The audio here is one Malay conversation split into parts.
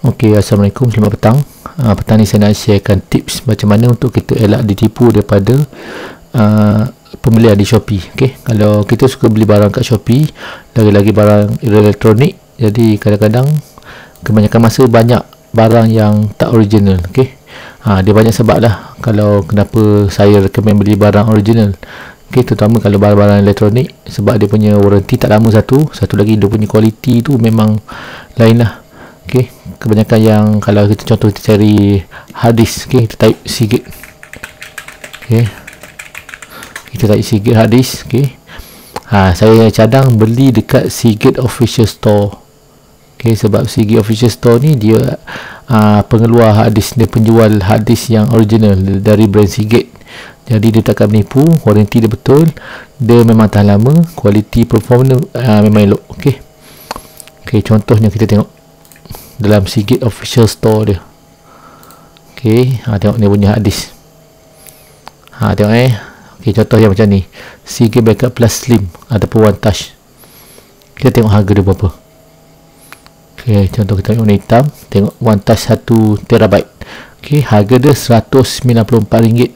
Okey, Assalamualaikum, selamat petang. Petang ni saya nak sharekan tips macam mana untuk kita elak ditipu daripada pembelian di Shopee. Okey, kalau kita suka beli barang kat Shopee, lagi-lagi barang elektronik, jadi kadang-kadang kebanyakan masa banyak barang yang tak original. Okey, dia banyak sebab lah kalau kenapa saya recommend beli barang original. Okey, terutama kalau barang-barang elektronik, sebab dia punya warranty tak lama satu lagi dia punya kualiti tu memang lain lah. Okey, kebanyakan yang kalau kita contoh kita cari hard disk, okey, kita type Seagate. Okey, kita type Seagate hard disk. Okey, saya cadang beli dekat Seagate Official Store. Okey, sebab Seagate Official Store ni dia pengeluar hard disk, dia penjual hard disk yang original dari brand Seagate. Jadi dia takkan menipu, warranty dia betul, dia memang tahan lama, kualiti perform memang elok. Okey, contohnya kita tengok dalam Seagate Official Store dia. Okey, tengok ni punya hard disk. Tengok okey, contoh yang macam ni, Seagate Backup Plus Slim ataupun One Touch. Kita tengok harga dia berapa. Okey, contoh kita tengok ni hitam, tengok One Touch 1TB. Okey, harga dia RM194.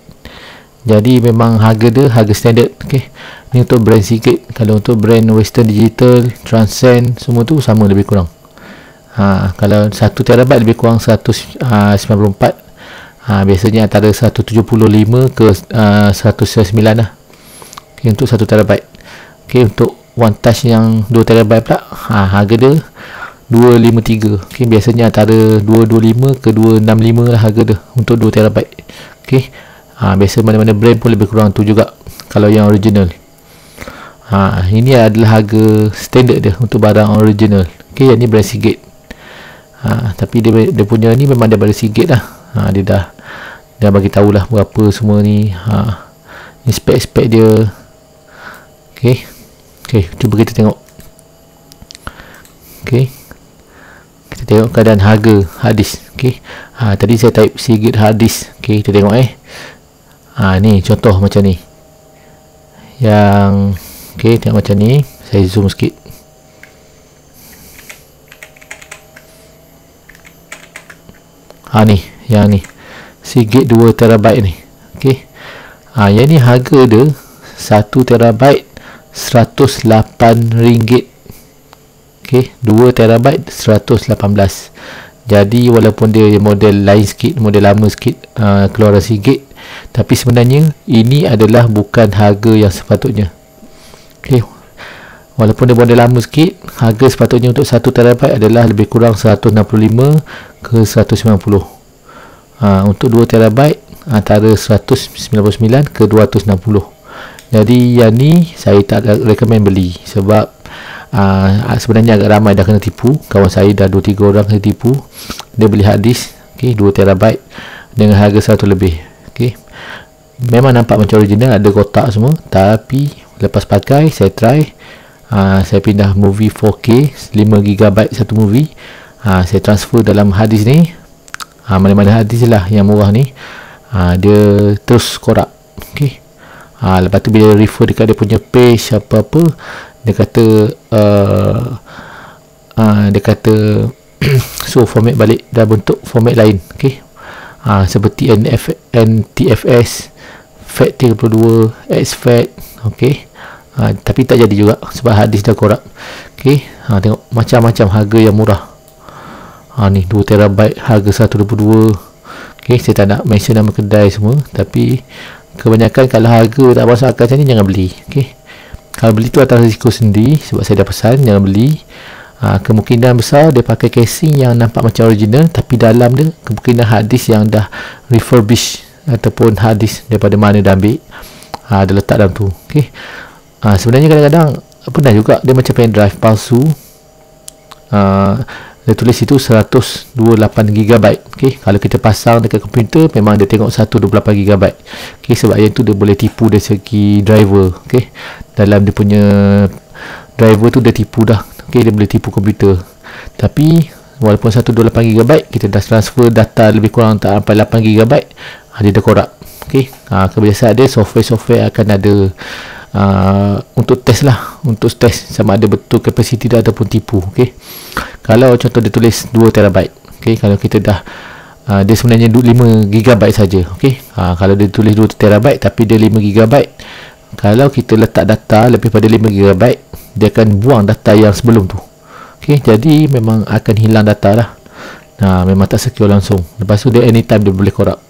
Jadi memang harga dia harga standard. Okey, ni untuk brand Seagate. Kalau untuk brand Western Digital, Transcend, semua tu sama lebih kurang. Kalau 1TB lebih kurang 194. Biasanya antara 175 ke 199 lah. Okay, untuk 1TB. Okay, untuk One Touch yang 2TB pula, harga dia 253. Okay, biasanya antara 225 ke 265 lah harga dia untuk 2TB. Okay, biasa mana-mana brand pun lebih kurang tu juga kalau yang original. Ini adalah harga standard dia untuk barang original. Okay, yang ni brand Seagate. Tapi dia punya ni memang daripada Seagate lah. Dia dah bagi tahulah berapa semua ni. Ni spek-spek dia. Okey, cuba kita tengok. Okey, kita tengok keadaan harga hard disk. Okey, tadi saya type Seagate hard disk. Okey, kita tengok ni contoh macam ni. Yang okey, tengok macam ni. Saya zoom sikit. Ni, yang ni Seagate 2TB ni. Okey, yang ni harga dia 1TB RM108. Okey, 2TB 118. Jadi walaupun dia model lain sikit, model lama sikit, keluaran Seagate, tapi sebenarnya ini adalah bukan harga yang sepatutnya. Okey, walaupun dia model lama sikit, harga sepatutnya untuk 1TB adalah lebih kurang 165 ke 190. Untuk 2TB antara 199 ke 260. Jadi yang ni saya tak recommend beli sebab sebenarnya agak ramai dah kena tipu. Kawan saya dah 2-3 orang kena tipu. Dia beli hard disk, okay, 2TB dengan harga 100 lebih. Okay, memang nampak macam original, ada kotak semua, tapi lepas pakai saya try, saya pindah movie 4K 5GB satu movie, saya transfer dalam hard disk ni, mana-mana hard disk lah yang murah ni, dia terus korak. Okay, lepas tu bila refer dekat dia punya page apa-apa, dia kata so format balik dah bentuk format lain. Okay, seperti NTFS FAT32 exFAT. Okay, tapi tak jadi juga sebab hard disk dah korak. Okay, tengok macam-macam harga yang murah. Ni 2TB harga 122. Okay, saya tak nak mention nama kedai semua, tapi kebanyakan kalau harga tak masuk akal macam ni, jangan beli. Okay, kalau beli tu atas risiko sendiri, sebab saya dah pesan jangan beli. Kemungkinan besar dia pakai casing yang nampak macam original, tapi dalam dia kemungkinan hard disk yang dah refurbish ataupun hard disk daripada mana dah ambil, dia letak dalam tu. Okay, sebenarnya kadang-kadang pernah juga dia macam pen drive palsu. Dia tulis itu 128GB. Okay, kalau kita pasang dekat komputer memang dia tengok 128GB. Okay, sebab yang tu dia boleh tipu dari segi driver. Okay, dalam dia punya driver tu dia tipu dah. Okay, dia boleh tipu komputer. Tapi walaupun 128GB, kita dah transfer data lebih kurang tak sampai 8GB, dia dah korak. Okay, kebiasaan dia software akan ada untuk test lah, untuk test sama ada betul kapasiti dia ataupun tipu. Okay, kalau contoh dia tulis 2TB, okey. Kalau kita dah dia sebenarnya 5 GB saja, okey. Kalau dia tulis 2 TB tapi dia 5 GB, kalau kita letak data lebih pada 5 GB, dia akan buang data yang sebelum tu, okey. Jadi memang akan hilang data lah. Memang tak secure langsung. Lepas tu dia anytime dia boleh corrupt.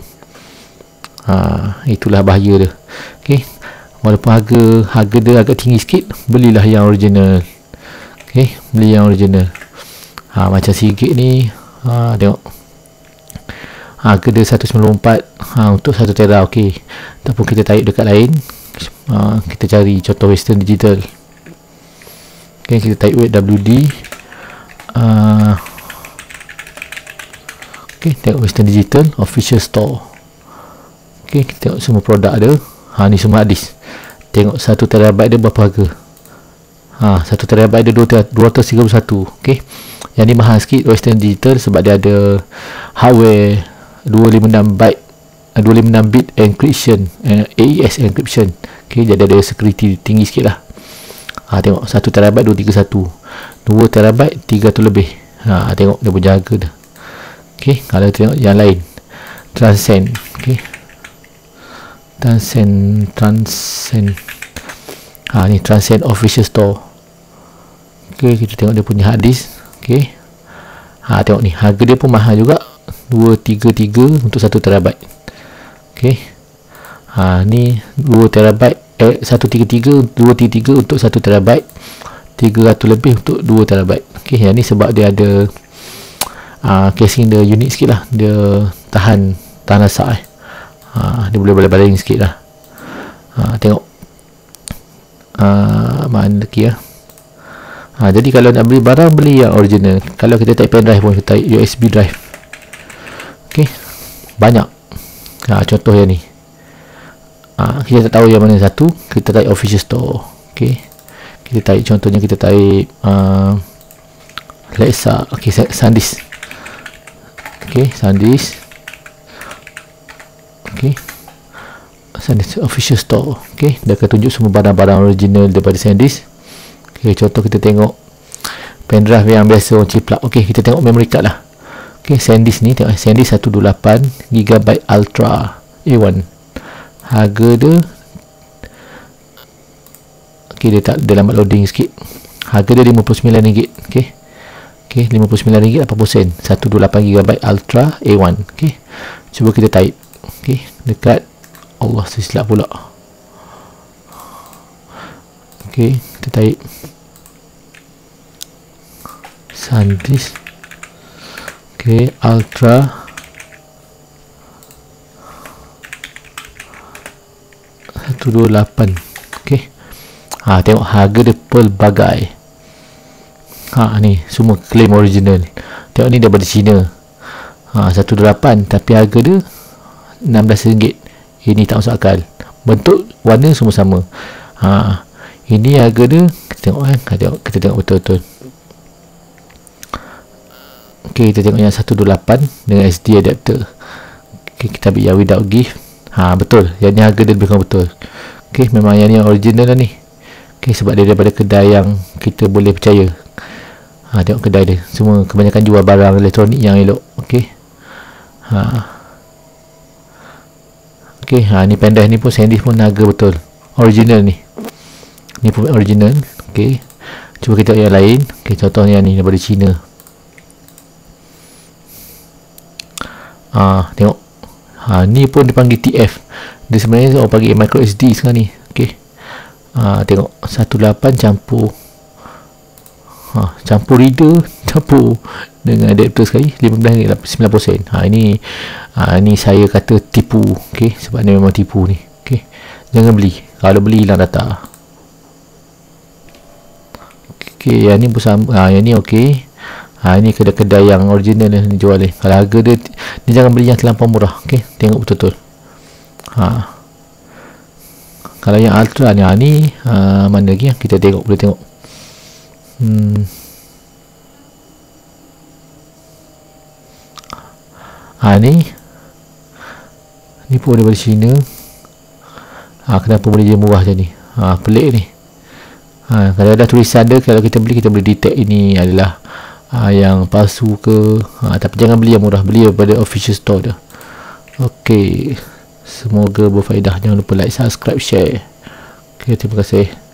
Itulah bahaya dia, okey. Walaupun harga dia agak tinggi sikit, belilah yang original, okey. Beli yang original. Macam Seagate ni, tengok harga dia 194 untuk 1 tera, okey. Ataupun kita tarik dekat lain, kita cari contoh Western Digital, okey. Kita type WD, okey. Tengok Western Digital Official Store, okey. Kita tengok semua produk ada. Ni semua hadis. Tengok 1 TB dia berapa harga. 1 TB dia 231, okey. Yang ni mahal sikit Western Digital sebab dia ada hardware 256 bit encryption, AES encryption, okey. Jadi ada security tinggi sikit lah. Tengok 1 TB 231, 2 TB 300 lebih. Tengok dia punya harga dah, okey. Kalau tengok yang lain, Transcend, okey. Transcend ni Transcend Official Store, okey. Kita tengok dia punya hard disk, okey. Tengok ni harga dia pun mahal juga, 233 untuk 1 TB, okey. Ni 2 TB 233 untuk 1 TB, 300 lebih untuk 2 TB, okey. Yang ni sebab dia ada casing dia unik sikit lah, dia tahan asap dia boleh baling sikit lah. Tengok mana lagi ya. Jadi kalau nak beli barang, beli yang original. Kalau kita type pen drive pun, kita type USB drive, okey. Banyak contoh yang ni, kita tak tahu yang mana satu, kita type Official Store, okey. Kita type contohnya, kita type Alexa, okey. SanDisk, okey. SanDisk, okey. SanDisk Official Store, okey. Dia akan tunjuk semua barang-barang original daripada SanDisk, okey. Contoh kita tengok pendrive yang biasa orang ciplak, okey. Kita tengok memory card lah, okey. SanDisk ni, tengok SanDisk 128 GB Ultra A1, harga dia, okey. Dia lambat loading sikit. Harga dia RM59, okey. Okey, RM59 80 sen, 128 GB Ultra A1, okey. Cuba kita type, okey, dekat Allah, silap pula, okey. Kita type SanDisk, okey, Ultra 128, okey. Tengok harga dia pelbagai. Ni semua claim original. Tengok ni daripada China, 128 tapi harga dia RM16. Ini tak masuk akal. Bentuk, warna semua sama. Ini harga dia, kita tengok kita tengok betul-betul. Okey, kita tengok yang 128 dengan SD adapter. Okey, kita ambil yang without gift. Betul. Yang ni harga dia lebih kurang betul. Okey, memang yang ni yang original lah ni. Okey, sebab dia daripada kedai yang kita boleh percaya. Tengok kedai dia. Semua kebanyakan jual barang elektronik yang elok. Okey. Okey, ni pendrive ni pun SanDisk pun harga betul. Original ni. Ni pun original. Okey. Cuba kita tengok yang lain. Okey, contohnya ni daripada China. Tengok. Ni pun dipanggil TF. Dia sebenarnya orang panggil micro SD sekarang ni. Okey. Tengok 18 campur campur reader, campur dengan adapter sekali, RM15.90 sen. Ini saya kata tipu, okey. Sebab ni memang tipu ni, okey. Jangan beli. Kalau beli, hilang data. Okey, yang ni pun sama. Yang ni okey. Ini kedai-kedai yang original ni jual ni. Kalau harga dia jangan beli yang terlampau murah, okey. Tengok betul-betul. Kalau yang ultra ni, mana lagi yang kita tengok, boleh tengok. Ni pun daripada China. Kenapa boleh jadi murah macam ni? Pelik ni. Kalau ada tulisan dia, kalau kita beli, kita boleh detect ini adalah yang palsu ke, tapi jangan beli yang murah, beli daripada official store dia. Okey, semoga berfaedah. Jangan lupa like, subscribe, share. Okey, terima kasih.